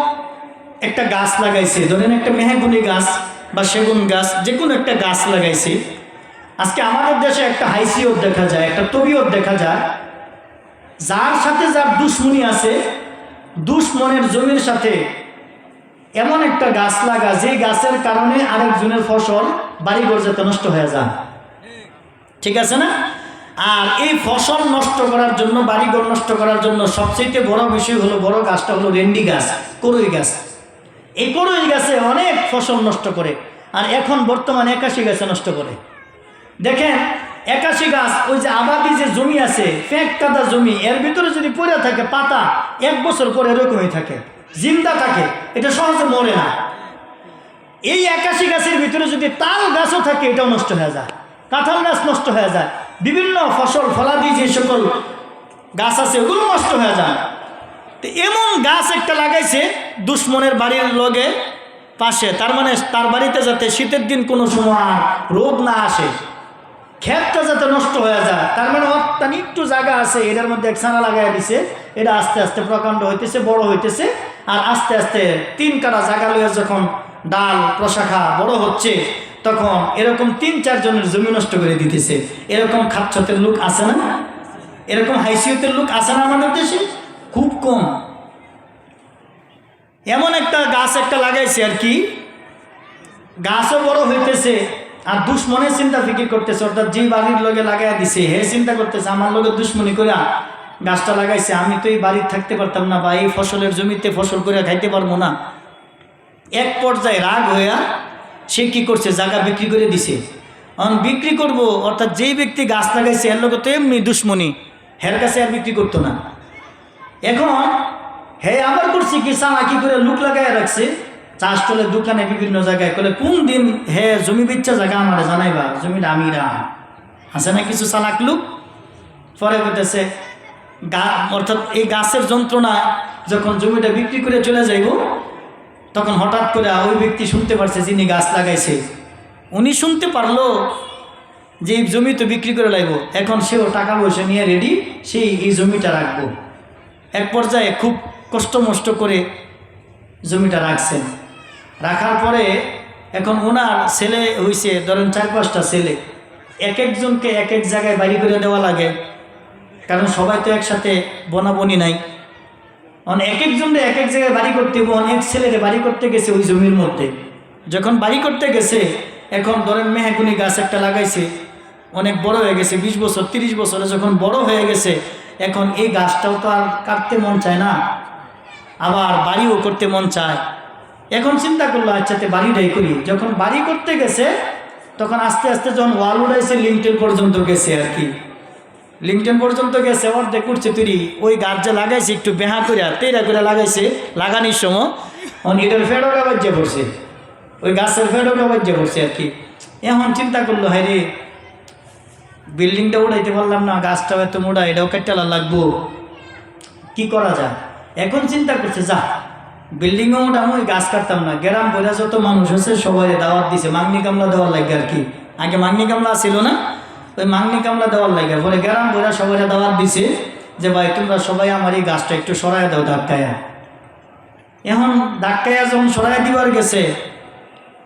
Speaker 1: একটা গাছ লাগাইছে, ধরেন একটা মেহগুনি গাছ বা সেগুন গাছ, যে কোনো একটা গাছ লাগাইছে। আজকে আমাদের দেশে একটা হাইসিয়ত দেখা যায়, একটা তবিয়ত দেখা যায়, যার সাথে যার দুশ্মনী আছে, দুশ্মনের জমির সাথে এমন একটা গাছ লাগা যে গাছের কারণে আরেকজনের ফসল বাড়িঘর যাতে নষ্ট হয়ে যায়, ঠিক আছে না? আর এই ফসল নষ্ট করার জন্য, বাড়িঘর নষ্ট করার জন্য সবচেয়ে বড় বিষয় হলো, বড় গাছটা হলো রেন্ডি গাছ, করই গাছ। এই করই গাছে অনেক ফসল নষ্ট করে, আর এখন বর্তমানে 81 গাছে নষ্ট করে। দেখেন 81 গাছ, ওই যে আবাদি যে জমি আছে, ফেক কাদা জমি, এর ভিতরে যদি পড়ে থাকে পাতা, 1 বছর পরে এরকমই থাকে, জিন্দা থাকে, এটা সহজে মরে না। এই 81 গাছের ভিতরে যদি তাল গাছও থাকে, এটাও নষ্ট হয়ে যায়, কাঁঠাল গাছ নষ্ট হয়ে যায়, বিভিন্ন ফসল ফলাদি যে সকল গাছ আছে ওগুলো নষ্ট হয়ে যায়। তো এমন গাছ একটা লাগাইছে দুশ্মনের বাড়ির লগে পাশে, তার মানে তার বাড়িতে যাতে শীতের দিন কোনো সময় রোদ না আসে, ক্ষেতটা যাতে নষ্ট হয়ে যায়। তার মানে অত্যানি একটু জায়গা আছে, এটার মধ্যে একসানা লাগাই দিছে, এটা আস্তে আস্তে প্রকাণ্ড হইতেছে, বড় হইতেছে, আর আস্তে আস্তে 3 কাঠা জায়গা লইয়া যখন ডাল প্রশাখা বড় হচ্ছে, তখন এরকম 3-4 জনের জমি নষ্ট করে দিতেছে। এরকম খাচ্ছতের লোক আছে না? এরকম হাইসিয়তের লোক আছে না আমাদের দেশে? খুব কম। এমন একটা গাছ একটা লাগাইছে আর কি, গাছও বড় হইতেছে, আর দুশ্মনের চিন্তা ফিকির করতেছে, অর্থাৎ যে বাড়ির লগে লাগাই দিছে হে চিন্তা করতেছে আমার লগে দুশ্মনী করে গাছটা লাগাইছে, আমি তো এই বাড়ির থাকতে পারতাম না, বা এই ফসলের জমিতে ফসল করে খাইতে পারবো না। এক পর্যায়ে রাগ হইয়া সে কি করছে, জায়গা বিক্রি করে দিছে। বিক্রি করব, অর্থাৎ যেই ব্যক্তি গাছ লাগাইছে এর লোক তো এমনি দুশ্মনী, হের কাছে আর বিক্রি করতো না। এখন হে আবার করছে কি, চালাকি করে লুক লাগাই রাখছে চাষ টলের দোকানে, বিভিন্ন জায়গায় করে, কোন দিন হে জমি বেচা জায়গা আমার জানাইবা, জমিটা আমি আছে না কিছু চালাক লোক। পরে বলতেছে অর্থাৎ এই গাছের যন্ত্রণা যখন জমিটা বিক্রি করে চলে যাইব, তখন হঠাৎ করে ওই ব্যক্তি শুনতে পারছে, যিনি গাছ লাগাইছে উনি শুনতে পারলো যে এই জমি তো বিক্রি করে লাগবো, এখন সেও টাকা পয়সা নিয়ে রেডি, সেই এই জমিটা রাখবো। এক পর্যায়ে খুব কষ্ট মষ্ট করে জমিটা রাখছেন। রাখার পরে এখন ওনার ছেলে হয়েছে ধরেন 4-5টা ছেলে, এক একজনকে এক এক জায়গায় বাড়ি করে দেওয়া লাগে, কারণ সবাই তো একসাথে বনাবনি নাই। এক একজনকে এক এক জায়গায় বাড়ি করতে, অনেক ছেলেরে বাড়ি করতে গেছে ওই জমির মধ্যে। যখন বাড়ি করতে গেছে, এখন ধরেন মেহগুনি গাছ একটা লাগাইছে, অনেক বড় হয়ে গেছে, 20 বছর 30 বছরে যখন বড় হয়ে গেছে, এখন এই গাছটাও তো আর কাটতে মন চায় না, আবার বাড়িও করতে মন চায়। এখন চিন্তা করলো আচ্ছাতে বাড়িটাই করি। যখন বাড়ি করতে গেছে, তখন আস্তে আস্তে যখন ওয়াল উড়াইছে, লিঙ্কটেন পর্যন্ত গেছে আর কি, লিঙ্কটেন পর্যন্ত গেছে, অর্ধেক করছে তৈরি। ওই গাছ যে লাগাইছে একটু বেহা করে তেরা করে লাগাইছে, লাগানির সময় এটার ফেডও কাবাজ্যে পড়ছে, ওই গাছের ফেডও কাবাজ্যে পড়ছে আর কি। এখন চিন্তা করলো, হ্যাঁ রে বিল্ডিংটা উড়াইতে পারলাম না, গাছটাও এত মোড়া, এটাও কাটটালা লাগবো, কি করা যায়? এখন চিন্তা করছে, যা বিল্ডিংও মোটামো ওই গাছ কাটতাম না, গ্রাম বইরা যত মানুষ আছে সবাই দাওয়াত দিছে, মাংনি কামলা দেওয়ার লাগে আর কি। আগে মাংনি কামলা ছিল না, ওই মাংনি কামলা দেওয়ার লাগে। পরে গ্রাম বইরা সবাই দাওয়াত দিছে যে ভাই তোমরা সবাই আমার এই গাছটা একটু সরাই দাও ধাক্কায়া। এখন ধাক্কায়া যখন সরাই দিবার গেছে,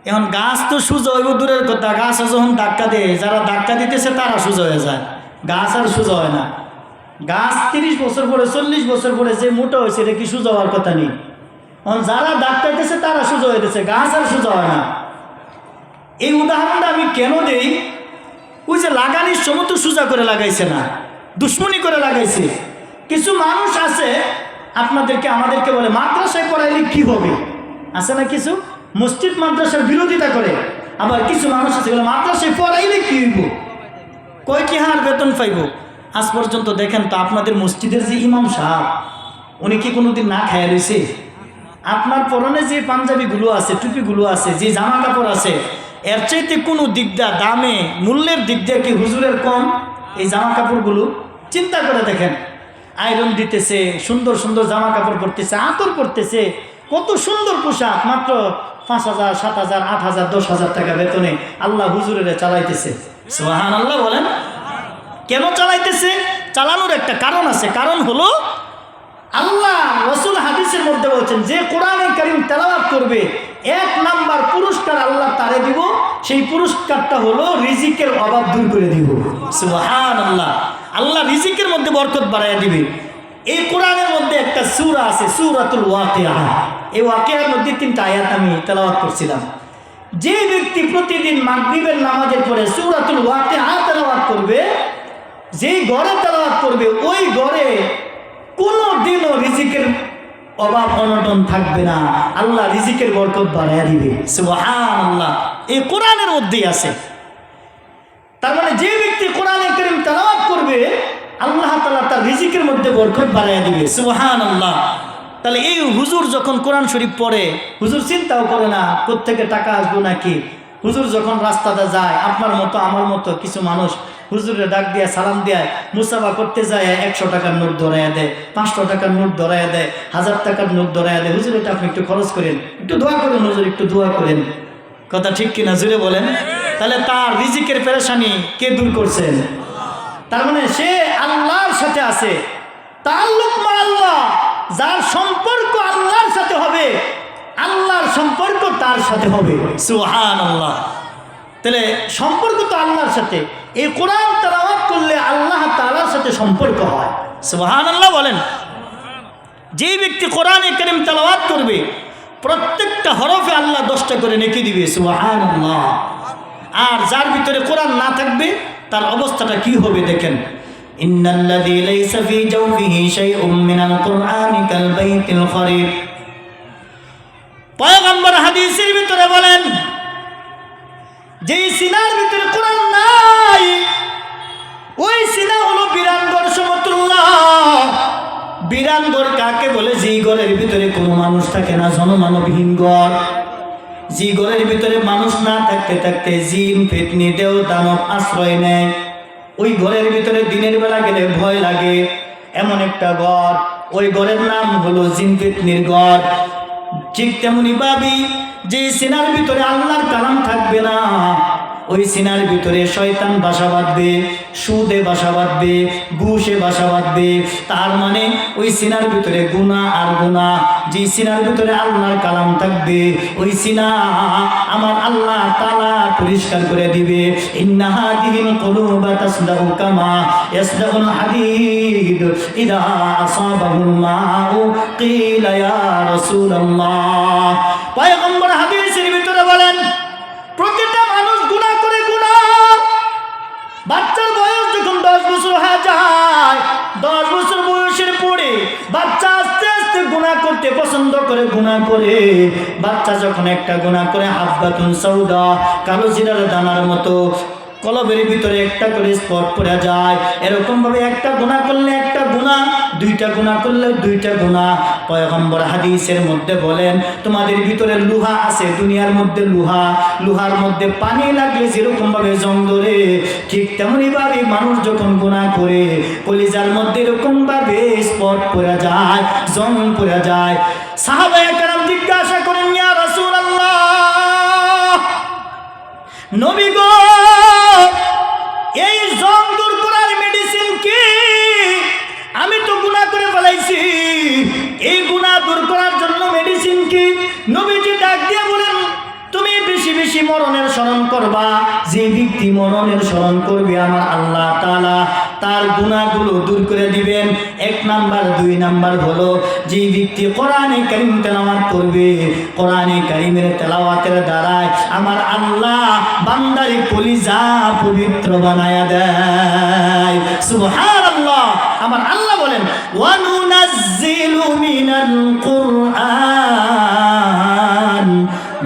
Speaker 1: এখন গাছ তো সোজা হইব দূরের কথা, গাছ যখন ধাক্কা দেয়, যারা ধাক্কা দিতেছে তারা সোজা হয়ে যায়, গাছ আর সোজা হয় না। গাছ 30 বছর পরে 40 বছর পরে যে মোটা হয়েছে এটা কি সোজা হওয়ার কথা নেই। যারা ধাক্কা দিতেছে তারা সোজা হইতেছে, গাছ আর সোজা হয় না। এই উদাহরণটা আমি কেন দেই, ওই যে লাগানির সময় তো সোজা করে লাগাইছে না, দুশ্মনী করে লাগাইছে। কিছু মানুষ আছে আপনাদেরকে আমাদেরকে বলে মাদ্রাসায় পড়াইলে কি হবে, আছে না কিছু মসজিদ মাদ্রাসার বিরোধিতা করে, আবার কিছু মানুষ আছে যেগুলো মাদ্রাসায় পড়াইলে কি হইব, কয়টি হার বেতন পাইব। আজ পর্যন্ত দেখেন তো আপনাদের মসজিদের যে ইমাম সাহেব, উনি কি কোনোদিন না খায় রয়েছে? আপনার পরনে যে পাঞ্জাবিগুলো আছে, টুপিগুলো আছে, যে জামা কাপড় আছে, এর চাইতে কোনো দিক দিয়ে দামে মূল্যের দিক দিয়ে কি হুজুরের কম? এই জামা কাপড়গুলো চিন্তা করে দেখেন, আয়রন দিতেছে, সুন্দর সুন্দর জামা কাপড় পরতেছে, আতর পরতেছে, কত সুন্দর পোশাক, মাত্র 5,000, 7,000, 8,000, 10,000 টাকা বেতনে আল্লাহ হুজুরের চালাইতেছে। সুবহানাল্লাহ বলেন। কেন চালাইতেছে? চালানোর একটা কারণ আছে। কারণ হলো আল্লাহ রাসূল হাদিসের মধ্যে বলছেন, যে কোরআনে কারীম তেলাওয়াত করবে 1 নাম্বার পুরস্কার আল্লাহ তারে দিব, সেই পুরস্কারটা হলো রিজিকের অভাব দূর করে দিব। সুবহানাল্লাহ। আল্লাহ রিজিকের মধ্যে বরকত বাড়াইয়া দিবে। এই কোরআনের মধ্যে একটা সূরা আছে, সূরাতুল ওয়াকিয়া। এই ওয়াকিয়ার মধ্যে 3টা আয়াত আমি তেলাওয়াত করছিলাম। যে ব্যক্তি প্রতিদিন মাগরিবের নামাজের পরে সূরাতুল ওয়াকিয়া তেলাওয়াত করবে, যেই ঘরে তেলাওয়াত করবে, ওই ঘরে কোনো দিনও রিজিকের অভাব অনটন থাকবে না, আল্লাহ রিজিকের বরকত বাড়াইয়া দিবে। সুবহানাল্লাহ। এই কোরআনের মধ্যেই আছে। তার মানে যে ব্যক্তি কোরআনে কারীম তেলাওয়াত করবে, আল্লাহ তাআলা তার রিজিকের মধ্যে বরকত বাড়াইয়া দিবে। সুবহানাল্লাহ। তাহলে এই হুজুর যখন কোরআন শরীফ পড়ে, হুজুর চিন্তাও করে না কোত্থেকে টাকা আসবো নাকি। হুজুর যখন রাস্তাটা যায়, আপনার মতো আমার মতো কিছু মানুষ হুজুরে ডাক দিয়া সালাম দেয়, মুসাফা করতে যায়, 100 টাকার নোট ধরাইয়া দেয়, 500 টাকার নোট ধরাইয়া দেয়, 1000 টাকার নোট ধরাইয়া দেয়। হুজুর এটা আপনি একটু খরচ করেন, একটু দোয়া করেন, হুজুর একটু দোয়া করেন। কথা ঠিক কিনা জুড়ে বলেন। তাহলে তার রিজিকের পেরেশানি কে দূর করছেন? তার মানে সে আল্লাহর সাথে আছে, তাআল্লুক মা আল্লাহ। যার সম্পর্ক আল্লাহর সাথে হবে, আল্লাহর সম্পর্ক তার সাথে হবে। সুবহানাল্লাহ। তাহলে সম্পর্ক তো আল্লাহর সাথে। এই কোরআন তেলাওয়াত করলে আল্লাহ তাআলার সাথে সম্পর্ক হয়। সুবহানাল্লাহ বলেন। যে ব্যক্তি কোরআনে কারীম তেলাওয়াত করবে, প্রত্যেকটা হরফে আল্লাহ 10টা করে নেকি দিবে। সুবহানাল্লাহ। আর যার ভিতরে কোরআন না থাকবে, তার অবস্থাটা কি হবে দেখেন। ইন্নাল্লাযী লাইসা ফী জাওফিহি শাইউম মিনাল কুরআনি কাল বাইতিল খরিব। পয়গম্বর হাদিসের ভিতরে বলেন, যেই সিনার ভিতরে কোরআন নাই, ওই সিনা হলো বিরানগর সমতুল্য। বিরানগর কাকে বলে? যেই ঘরের ভিতরে কোনো মানুষ থাকে না, জনমানবহীন ঘর। যে ঘরের ভিতরে মানুষ না থাকতে থাকতে জিন, পেতনি, দেও, দানব আশ্রয় নেয়, ওই ঘরের ভিতরে দিনের বেলা গেলে ভয় লাগে, এমন একটা ঘর। ওই ঘরের নাম হলো জিন পেতনির ঘর। ঠিক তেমনি ভাবি, যে সিনার ভিতরে আল্লাহর কালাম থাকবে না, ওই সিনার ভিতরে শয়তান বাসা বাঁধবে, সুদে বাসা বাঁধবে, ঘুষে বাসা বাঁধবে। তার মানে ওই সিনার ভিতরে গুনাহ আর গুনাহ। যে সিনার ভিতরে আল্লাহর কালাম থাকবে, ওই সিনা আমার আল্লাহ তাআলা পরিষ্কার করে দিবে। ইন্না হাদিহিল কুলুবা তাসদাউ কামা ইয়াসদাউল হাদিদ ইদা আসাবাহুল মাউ কিলা ইয়া রাসূলুল্লাহ। পয়গম্বর হাদিসের ভিতরে বলেন, প্রতিটা মানুষ গুনাহ করে। বাচ্চার বয়স যখন 10 বছর হয়ে যায়, 10 বছর বয়সের পরে বাচ্চা আস্তে আস্তে গুনাহ করতে পছন্দ করে, গুনাহ করে। বাচ্চা যখন একটা গুনাহ করে, হাব্বাতুন সাউদা, কালো জিরার দানার মতো কলবের ভিতরে একটা করে স্পট পড়ে যায়। এরকম ভাবে একটা গুনাহ করলে একটা গুনাহ, 2টা গুনাহ করলে 2টা গুনাহ। পয়গম্বর হাদিসের মধ্যে বলেন, তোমাদের ভিতরে লোহা আছে, দুনিয়ার মধ্যে লোহা, লোহার মধ্যে পানি লাগলে যেরকম ভাবে জং ধরে, ঠিক তেমনি ভাবে মানুষ যখন গুনাহ করে, কলিজার মধ্যে এরকম ভাবে স্পট পড়ে যায়, জং পড়ে যায়। সাহাবায়ে কেরাম জিজ্ঞাসা করেন, ইয়া রাসূলুল্লাহ, নবী গো, এই জং দূর করার মেডিসিন কি? আমি তো গুনাহ করে ফেলাইছি, এই গুনাহ দূর করার জন্য মেডিসিন কি? নবীজি ডাক দিয়ে বলেন, তুমি বেশি বেশি মরণের স্মরণ করবা। যে ব্যক্তি মরণের স্মরণ করবে, আমার আল্লাহ তাআলা তার গুনাহগুলো দূর করে দিবেন। 1 নাম্বার। 2 নাম্বার হলো, যে ব্যক্তি কোরআনে কারীম তেলাওয়াত করবে, কোরআনে কারীমের তেলাওয়াতের দ্বারায় আমার আল্লাহ বান্দার কলিজা পবিত্র বানায়া দেয়। সুবহানাল্লাহ। আমার আল্লাহ বলেন, ওয়া নুনাজ্জিলু মিনাল কুরআন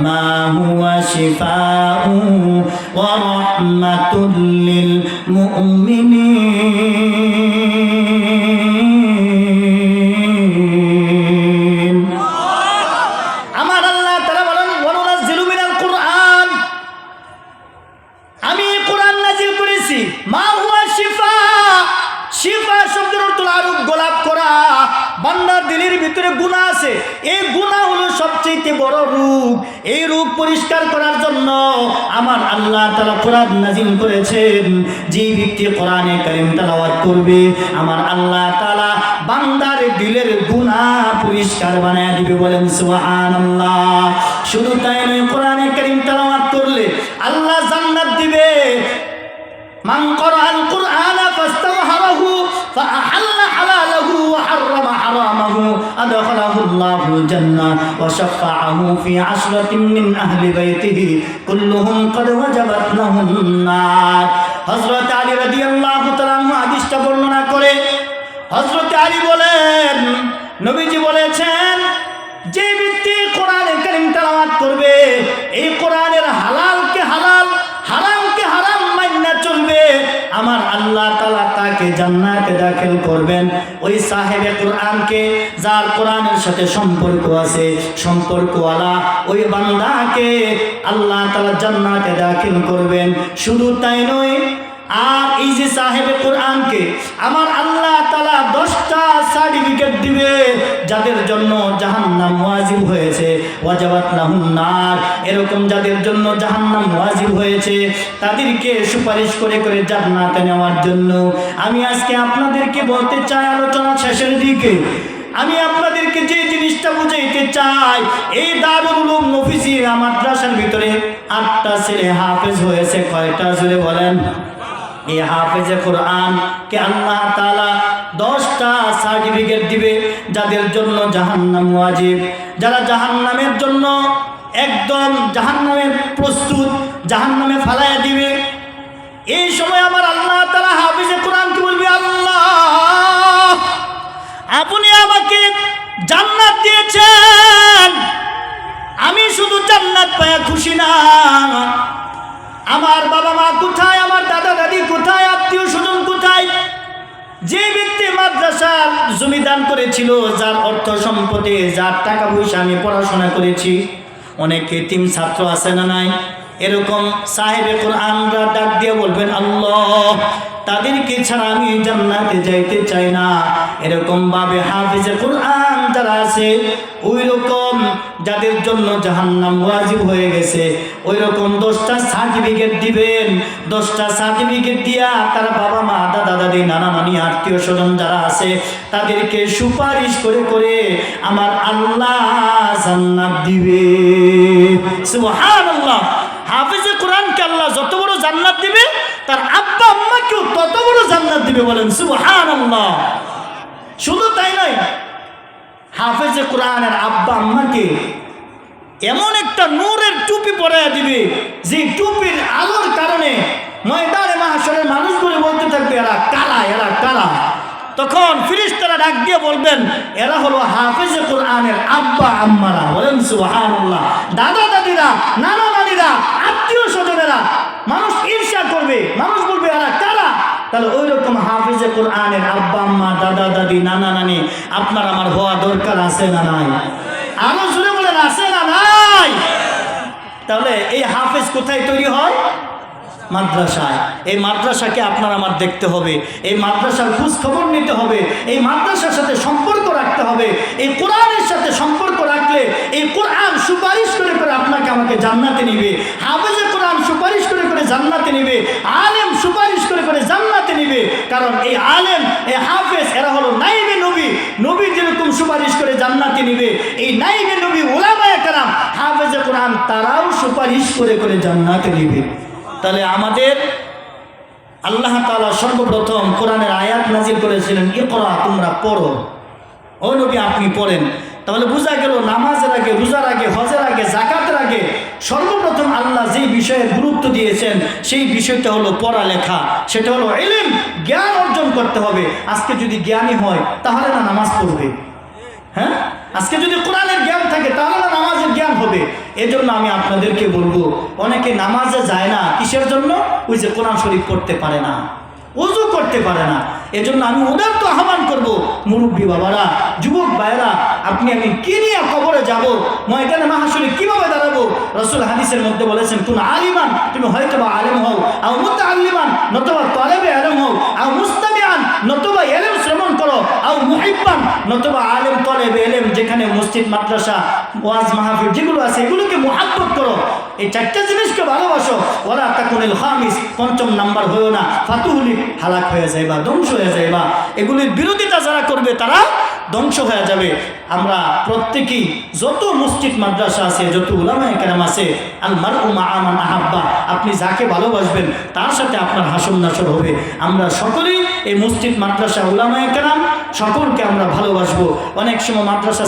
Speaker 1: মা হুয়া শিফাউন রাহমাতুল লিল মুমিনিন। আমার আল্লাহ তাআলা বলেন ওয়ানুনাজ্জিলু মিনাল কুরআন, আমি কোরআন নাযিল করেছি মা হুয়া শিফা। শিফা শব্দের অর্থ আরোগ্য লাভ করা। বান্দার দিলের ভিতরে গুনাহ আছে, এই গুনাহ হলো সবচেয়ে বড় রোগ। এই রোগ পরিষ্কার করার জন্য আমার আল্লাহ তাআলা কোরআন নাযিল করেছেন। যে ব্যক্তি কোরআনে কারীম তেলাওয়াত করবে, আমার আল্লাহ তাআলা বান্দার দিলের গুনাহ পরিষ্কার বানায় দিবে। বলেন সুবহানাল্লাহ। শুধু তাই নয়, কোরআনে কারীম তেলাওয়াত করলে আল্লাহ জান্নাত দিবে। মান ক্বারাআল কুরআনা ফাস্তাযহারাহু ফাআহাল্লা হালালাহু ওয়া হাররামা হারামাহু আদখালাহুল্লাহুল জান্নাহ ওয়া শাফাআহু ফি আশরাতিন মিন আহলি বাইতিহি কুল্লুহুম ক্বাদ ওয়াজাবাত লাহুন নার। হযরত আলী রাদিয়াল্লাহু তাআলা আনহু হাদিসটা বর্ণনা করে হযরত আলী বলেন, নবীজি বলেছেন, যে ব্যক্তি কোরআনে কারীম তেলাওয়াত করবে, এই কোরআনের হালালকে হালাল, হারামকে হারাম মাইনা চলবে, আমার আল্লাহ তাআলা তাকে জান্নাতে দাখিল করবেন। ওই সাহেবে কোরআনকে, যার কোরআনের সাথে সম্পর্ক আছে, সম্পর্কওয়ালা ওই বান্দাকে আল্লাহ তাআলা জান্নাতে দাখিল করবেন। শুধু তাই নয়, আর এই যে সাহেবে কোরআনকে আমার আল্লাহ তাআলা 10টা সার্টিফিকেট দিবে, যাদের জন্য জাহান্নাম ওয়াজিব হয়েছে, ওয়াজাবাত লাহুন নার। এরকম যাদের জন্য জাহান্নাম ওয়াজিব হয়েছে, তাদেরকে সুপারিশ করে করে জান্নাতে নেওয়ার জন্য। আমি আজকে আপনাদেরকে বলতে চাই, আলোচনা শেষের দিকে আমি আপনাদেরকে যে জিনিসটা বুঝাইতে চাই, এই দারুল উলুম মফিসিয়া মাদ্রাসার ভিতরে 8টা ছেলে হাফেজ হয়েছে। কয়টা জোরে বলেন? এই হাফেজে কোরআন কে আল্লাহ তাআলা 10টা সার্টিফিকেট দিবে, যাদের জন্য জাহান্নাম ওয়াজিব, যারা জাহান্নামের জন্য একদম জাহান্নামে প্রস্তুত, জাহান্নামে ফালাইয়া দিবে। এই সময় আমার আল্লাহ তাআলা হাফেজে কোরআনকে বলবে, আল্লাহ আপনি আমাকে জান্নাত দিয়েছেন, আমি শুধু জান্নাত পায়া খুশি না, আমার বাবা মা কোথায়, আমার দাদা দাদি কোথায়, আত্মীয় স্বজন কোথায়? যে ব্যক্তি মাদ্রাসার জমি দান করেছিল, যার অর্থ সম্পদে, যার টাকা পয়সা আমি পড়াশোনা করেছি, অনেক এতিম ছাত্র আছে না নাই? এরকম সাহেবে কোরআনরা ডাক দিয়ে বলবেন, আল্লাহ তাদেরকে ছাড়া আমি জান্নাতে যাইতে চাই না। এরকম ভাবে হাফেজে কোরআন যারা আছে, ওই রকম যাদের জন্য জাহান্নাম ওয়াজিব হয়ে গেছে, ওই রকম 10টা সার্টিফিকেট দিবেন। 10টা সার্টিফিকেট দিয়া তারা বাবা মা, দাদা দাদি, নানা নানি, আত্মীয় স্বজন যারা আছে, তাদেরকে সুপারিশ করে করে আমার আল্লাহ জান্নাত দিবে। সুবহানাল্লাহ। হাফেজে কোরআনকে আল্লাহ যত বড় জান্নাত দিবে, তার আব্বা আম্মাকেও তত বড় জান্নাত দিবে। বলেন সুবহানাল্লাহ। শুধু তাই নয়, হাফেজে কোরআনের আব্বা আম্মাকে এমন একটা নূরের টুপি পরাইয়া দিবে, যে টুপির আলোর কারণে ময়দানে মাহশরের মানুষগুলো বলতে থাকবে, এরা কারা, এরা কারা। তখন ফেরেশতারা ডাক দিয়ে বলবেন, এরা হলো হাফেজে কোরআনের আব্বা আম্মারা। বলেন সুবহানাল্লাহ। দাদা দাদিরা, নানা নানিরা, আত্মীয় স্বজনেরা, মানুষ ঈর্ষা করবে, মানুষ বলবে এরা কারা। তাহলে ওই রকম হাফেজে কোরআনের আব্বা আম্মা, দাদা দাদি, নানা নানি আপনার আমার হওয়া দরকার আছে না নাই? আরো জোরে বলেন, আছে না নাই? তাহলে এই হাফেজ কোথায় তৈরি হয়? মাদ্রাসায়। এই মাদ্রাসাকে আপনার আমার দেখতে হবে, এই মাদ্রাসার খোঁজ খবর নিতে হবে, এই মাদ্রাসার সাথে সম্পর্ক রাখতে হবে। এই কোরআনের সাথে সম্পর্ক রাখলে এই কোরআন সুপারিশ করে করে আপনাকে আমাকে জান্নাতে নিবে। হাফেজে কোরআন সুপারিশ করে করে জান্নাতে নিবে, আলেম সুপারিশ করে করে জান্নাতে নিবে। কারণ এই আলেম, এই হাফেজ, এরা হলো নাইবে নবী। নবী যেরকম সুপারিশ করে জান্নাতে নিবে, এই নাইবে নবী উলামায়ে কেরাম, হাফেজে কোরআন, তারাও সুপারিশ করে করে জান্নাতে নিবে। তাহলে আমাদের আল্লাহ তাআলা সর্বপ্রথম কোরআনের আয়াত নাজিল করেছিলেন, ইকরা, তোমরা পড়ো। ও নবী আপনি পড়েন। তাহলে বোঝা গেল নামাজের আগে, রোজার আগে, হজের আগে, যাকাতের আগে সর্বপ্রথম আল্লাহ যেই বিষয়ের গুরুত্ব দিয়েছেন, সেই বিষয়টা হলো পড়ালেখা। সেটা হলো ইলম, জ্ঞান অর্জন করতে হবে। আজকে যদি জ্ঞানী হয় তাহলে না নামাজ পড়বে? হ্যাঁ, আজকে যদি কোরআনের জ্ঞান থাকে তাহলে না নামাজের জ্ঞান হবে? হবে। এজন্য আমি আপনাদেরকে বলবো, অনেকে নামাজে যায় না কিসের জন্য? ওই যে কোরআন শরীফ পড়তে পারে না, ওযু করতে পারে না। এজন্য আমি ওদের তো আহ্বান করব, মুরব্বী বাবারা, যুবক ভাইরা, আপনি আমি কি নিয়ে কবরে যাব, ময়দানে মাহশরে কিভাবে দাঁড়াবো? রাসূল হাদিসের মধ্যে বলেছেন, কোন আলিমান, তুমি হয়তো বা আলেম হও, আও মুতাআল্লিমান, নতুবা তালেবে ইলম হও, আও মুস্তামিআন, নতুবা ইলম শ্রবণ করো, আও মুহিব্বান, নতুবা আলেম তালেবে ইলম, যেখানে মসজিদ মাদ্রাসা ওয়াজ মাহফিল যেগুলো আছে এগুলোকে মুহাব্বত করো। এই চারটা জিনিসকে ভালোবাসো। ওয়ালা তাকুনিল খামিস, পঞ্চম নাম্বার হয়েও না, ফাতুহুলি, হালাক হয়ে যায় বা ধ্বংস হয়ে যায় বা এগুলির বিরোধিতা যারা করবে তারা ধ্বংস হয়ে যাবে। আমরা প্রত্যেকেই যত মসজিদ মাদ্রাসা আছে, যত উলামায়ে কেরাম আছে, আল মারউ মা'a মান আহাব্বা, আপনি যাকে ভালোবাসবেন তার সাথে আপনার হাসর নাসর হবে। আমরা সকলেই এই মসজিদ মাদ্রাসা উলামায়ে কেরাম সকলকে আমরা ভালোবাসবো। অনেক সময় মাদ্রাসা